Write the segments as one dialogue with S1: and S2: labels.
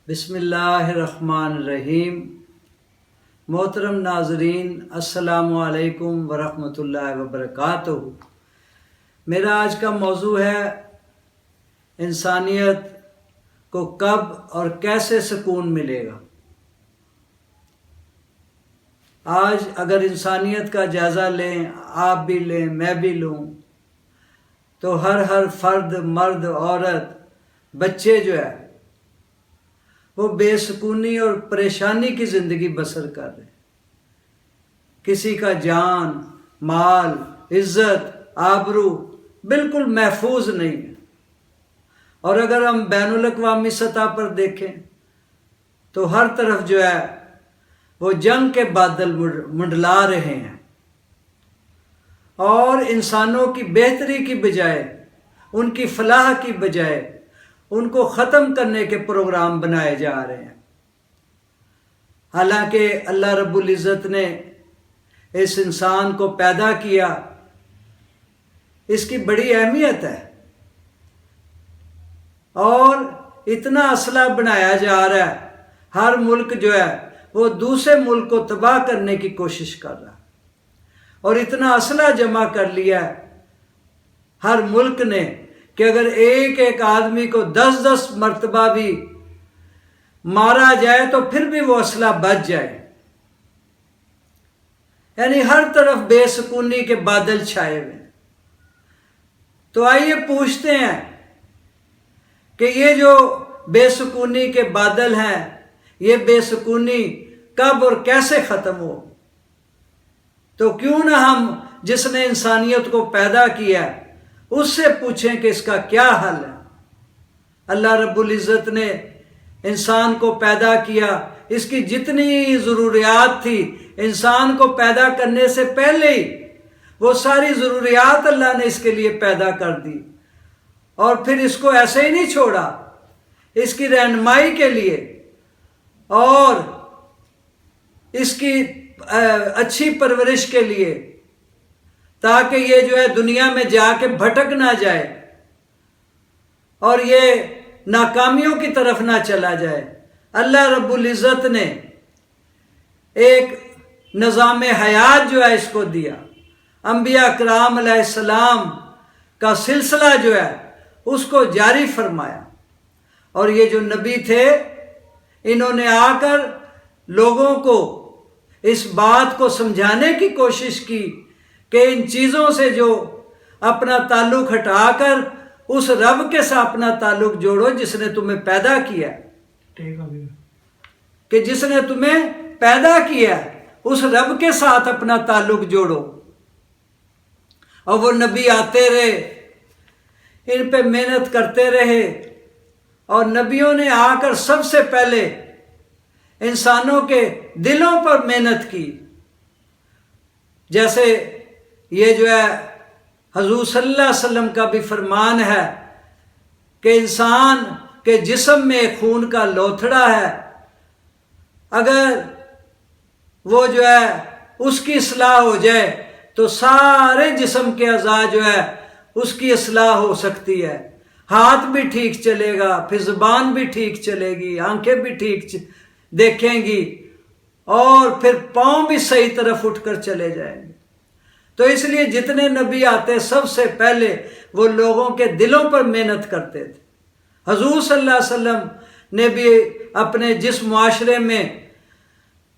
S1: بسم اللہ الرحمن الرحیم۔ محترم ناظرین، السلام علیکم ورحمۃ اللہ وبرکاتہ۔ میرا آج کا موضوع ہے انسانیت کو کب اور کیسے سکون ملے گا۔ آج اگر انسانیت کا جائزہ لیں، آپ بھی لیں، میں بھی لوں، تو ہر فرد، مرد، عورت، بچے جو ہے وہ بے سکونی اور پریشانی کی زندگی بسر کر رہے ہیں۔ کسی کا جان، مال، عزت، آبرو بالکل محفوظ نہیں ہے۔ اور اگر ہم بین الاقوامی سطح پر دیکھیں تو ہر طرف جو ہے وہ جنگ کے بادل منڈلا رہے ہیں، اور انسانوں کی بہتری کی بجائے، ان کی فلاح کی بجائے ان کو ختم کرنے کے پروگرام بنائے جا رہے ہیں۔ حالانکہ اللہ رب العزت نے اس انسان کو پیدا کیا، اس کی بڑی اہمیت ہے، اور اتنا اسلحہ بنایا جا رہا ہے، ہر ملک جو ہے وہ دوسرے ملک کو تباہ کرنے کی کوشش کر رہا ہے، اور اتنا اسلحہ جمع کر لیا ہے ہر ملک نے کہ اگر ایک آدمی کو 10 مرتبہ بھی مارا جائے تو پھر بھی وہ اسلحہ بچ جائے۔ یعنی ہر طرف بے سکونی کے بادل چھائے ہوئے ہیں۔ تو آئیے پوچھتے ہیں کہ یہ جو بے سکونی کے بادل ہیں، یہ بے سکونی کب اور کیسے ختم ہو؟ تو کیوں نہ ہم جس نے انسانیت کو پیدا کیا ہے اس سے پوچھیں کہ اس کا کیا حل ہے۔ اللہ رب العزت نے انسان کو پیدا کیا، اس کی جتنی ضروریات تھی انسان کو پیدا کرنے سے پہلے ہی وہ ساری ضروریات اللہ نے اس کے لیے پیدا کر دی، اور پھر اس کو ایسے ہی نہیں چھوڑا، اس کی رہنمائی کے لیے اور اس کی اچھی پرورش کے لیے، تاکہ یہ جو ہے دنیا میں جا کے بھٹک نہ جائے اور یہ ناکامیوں کی طرف نہ چلا جائے۔ اللہ رب العزت نے ایک نظام حیات جو ہے اس کو دیا، انبیاء کرام علیہ السلام کا سلسلہ جو ہے اس کو جاری فرمایا، اور یہ جو نبی تھے انہوں نے آ کر لوگوں کو اس بات کو سمجھانے کی کوشش کی کہ ان چیزوں سے جو اپنا تعلق ہٹا کر اس رب کے ساتھ اپنا تعلق جوڑو جس نے تمہیں پیدا کیا، کہ جس نے تمہیں پیدا کیا اس رب کے ساتھ اپنا تعلق جوڑو۔ اور وہ نبی آتے رہے، ان پہ محنت کرتے رہے، اور نبیوں نے آ کر سب سے پہلے انسانوں کے دلوں پر محنت کی۔ جیسے یہ جو ہے حضور صلی اللہ علیہ وسلم کا بھی فرمان ہے کہ انسان کے جسم میں خون کا لوتھڑا ہے، اگر وہ جو ہے اس کی اصلاح ہو جائے تو سارے جسم کے اعضاء جو ہے اس کی اصلاح ہو سکتی ہے۔ ہاتھ بھی ٹھیک چلے گا، پھر زبان بھی ٹھیک چلے گی، آنکھیں بھی ٹھیک دیکھیں گی، اور پھر پاؤں بھی صحیح طرف اٹھ کر چلے جائیں گے۔ تو اس لیے جتنے نبی آتے سب سے پہلے وہ لوگوں کے دلوں پر محنت کرتے تھے۔ حضور صلی اللہ علیہ وسلم نے بھی اپنے جس معاشرے میں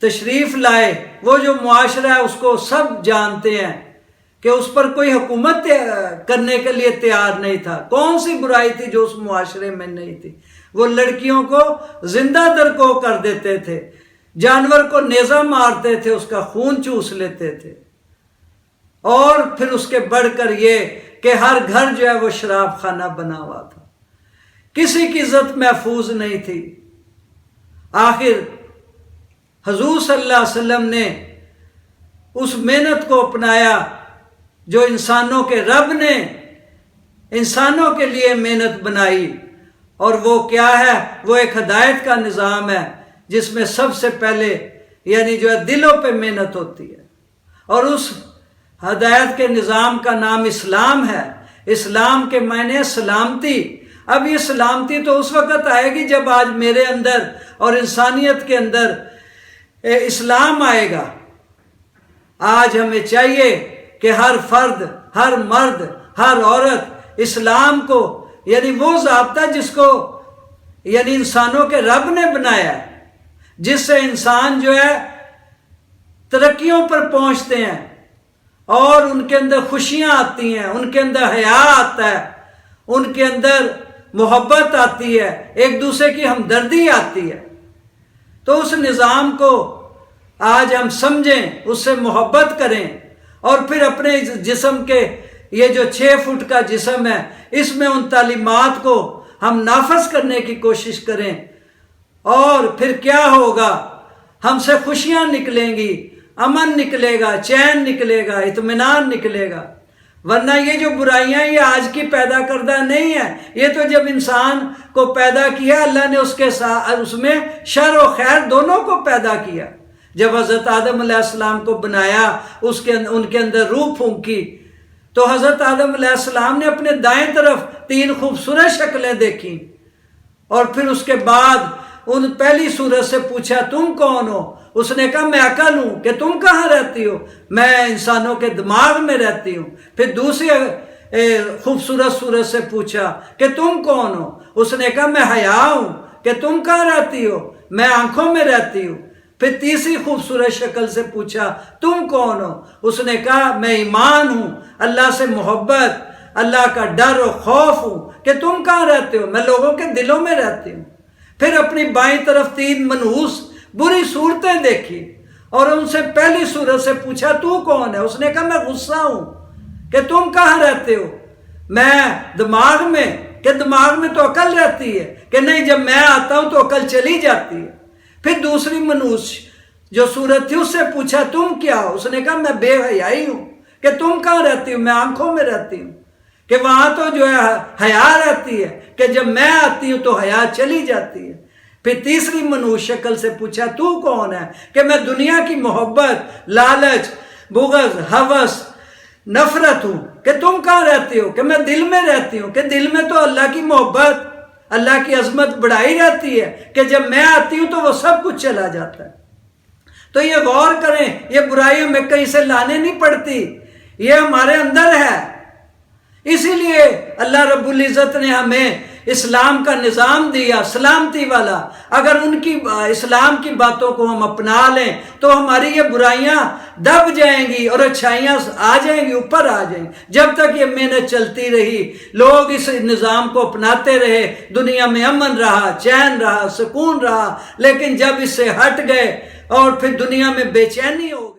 S1: تشریف لائے، وہ جو معاشرہ ہے اس کو سب جانتے ہیں کہ اس پر کوئی حکومت کرنے کے لیے تیار نہیں تھا۔ کون سی برائی تھی جو اس معاشرے میں نہیں تھی؟ وہ لڑکیوں کو زندہ درگو کر دیتے تھے، جانور کو نیزہ مارتے تھے، اس کا خون چوس لیتے تھے، اور پھر اس کے بڑھ کر یہ کہ ہر گھر جو ہے وہ شراب خانہ بنا ہوا تھا، کسی کی عزت محفوظ نہیں تھی۔ آخر حضور صلی اللہ علیہ وسلم نے اس محنت کو اپنایا جو انسانوں کے رب نے انسانوں کے لیے محنت بنائی، اور وہ کیا ہے؟ وہ ایک ہدایت کا نظام ہے جس میں سب سے پہلے یعنی جو ہے دلوں پہ محنت ہوتی ہے، اور اس ہدایت کے نظام کا نام اسلام ہے۔ اسلام کے معنی سلامتی، اب یہ سلامتی تو اس وقت آئے گی جب آج میرے اندر اور انسانیت کے اندر اسلام آئے گا۔ آج ہمیں چاہیے کہ ہر فرد، ہر مرد، ہر عورت اسلام کو، یعنی وہ ضابطہ جس کو یعنی انسانوں کے رب نے بنایا ہے، جس سے انسان جو ہے ترقیوں پر پہنچتے ہیں اور ان کے اندر خوشیاں آتی ہیں، ان کے اندر حیا آتا ہے، ان کے اندر محبت آتی ہے، ایک دوسرے کی ہمدردی آتی ہے۔ تو اس نظام کو آج ہم سمجھیں، اس سے محبت کریں، اور پھر اپنے جسم کے یہ جو 6 فٹ کا جسم ہے، اس میں ان تعلیمات کو ہم نافذ کرنے کی کوشش کریں، اور پھر کیا ہوگا؟ ہم سے خوشیاں نکلیں گی، امن نکلے گا، چین نکلے گا، اطمینان نکلے گا۔ ورنہ یہ جو برائیاں یہ آج کی پیدا کردہ نہیں ہے، یہ تو جب انسان کو پیدا کیا اللہ نے اس میں شر و خیر دونوں کو پیدا کیا۔ جب حضرت آدم علیہ السلام کو بنایا، ان کے اندر روح پھونکی، تو حضرت آدم علیہ السلام نے اپنے دائیں طرف 3 خوبصورت شکلیں دیکھیں، اور پھر اس کے بعد ان پہلی صورت سے پوچھا تم کون ہو؟ اس نے کہا میں عقل ہوں۔ کہ تم کہاں رہتی ہو؟ میں انسانوں کے دماغ میں رہتی ہوں۔ پھر دوسری خوبصورت صورت سے پوچھا کہ تم کون ہو؟ اس نے کہا میں حیا ہوں۔ کہ تم کہاں رہتی ہو؟ میں آنکھوں میں رہتی ہوں۔ پھر تیسری خوبصورت شکل سے پوچھا تم کون ہو؟ اس نے کہا میں ایمان ہوں، اللہ سے محبت، اللہ کا ڈر و خوف ہوں۔ کہ تم کہاں رہتے ہو؟ میں لوگوں کے دلوں میں رہتی ہوں۔ پھر اپنی بائیں طرف 3 منحوس بری صورتیں دیکھی، اور ان سے پہلی صورت سے پوچھا تو کون ہے؟ اس نے کہا میں غصہ ہوں۔ کہ تم کہاں رہتے ہو؟ میں دماغ میں۔ کہ دماغ میں تو عقل رہتی ہے۔ کہ نہیں، جب میں آتا ہوں تو عقل چلی جاتی ہے۔ پھر دوسری منحوس جو صورت تھی اس سے پوچھا تم کیا ہو؟ اس نے کہا میں بے حیائی ہوں۔ کہ تم کہاں رہتی ہو؟ میں آنکھوں میں رہتی ہوں۔ کہ وہاں تو جو ہے حیا رہتی ہے، کہ جب میں آتی ہوں تو حیا چلی جاتی ہے۔ پھر تیسری منحوس شکل سے پوچھا تو کون ہے؟ کہ میں دنیا کی محبت، لالچ، بغض، ہوس، نفرت ہوں۔ کہ تم کہاں رہتی ہو؟ کہ میں دل میں رہتی ہوں۔ کہ دل میں تو اللہ کی محبت، اللہ کی عظمت بڑائی رہتی ہے، کہ جب میں آتی ہوں تو وہ سب کچھ چلا جاتا ہے۔ تو یہ غور کریں، یہ برائی ہمیں کہیں سے لانے نہیں پڑتی، یہ ہمارے اندر ہے۔ اسی لیے اللہ رب العزت نے ہمیں اسلام کا نظام دیا، سلامتی والا۔ اگر ان کی اسلام کی باتوں کو ہم اپنا لیں تو ہماری یہ برائیاں دب جائیں گی اور اچھائیاں آ جائیں گی، اوپر آ جائیں گی۔ جب تک یہ محنت چلتی رہی، لوگ اس نظام کو اپناتے رہے، دنیا میں امن رہا، چین رہا، سکون رہا، لیکن جب اس سے ہٹ گئے اور پھر دنیا میں بے چینی ہو گئی۔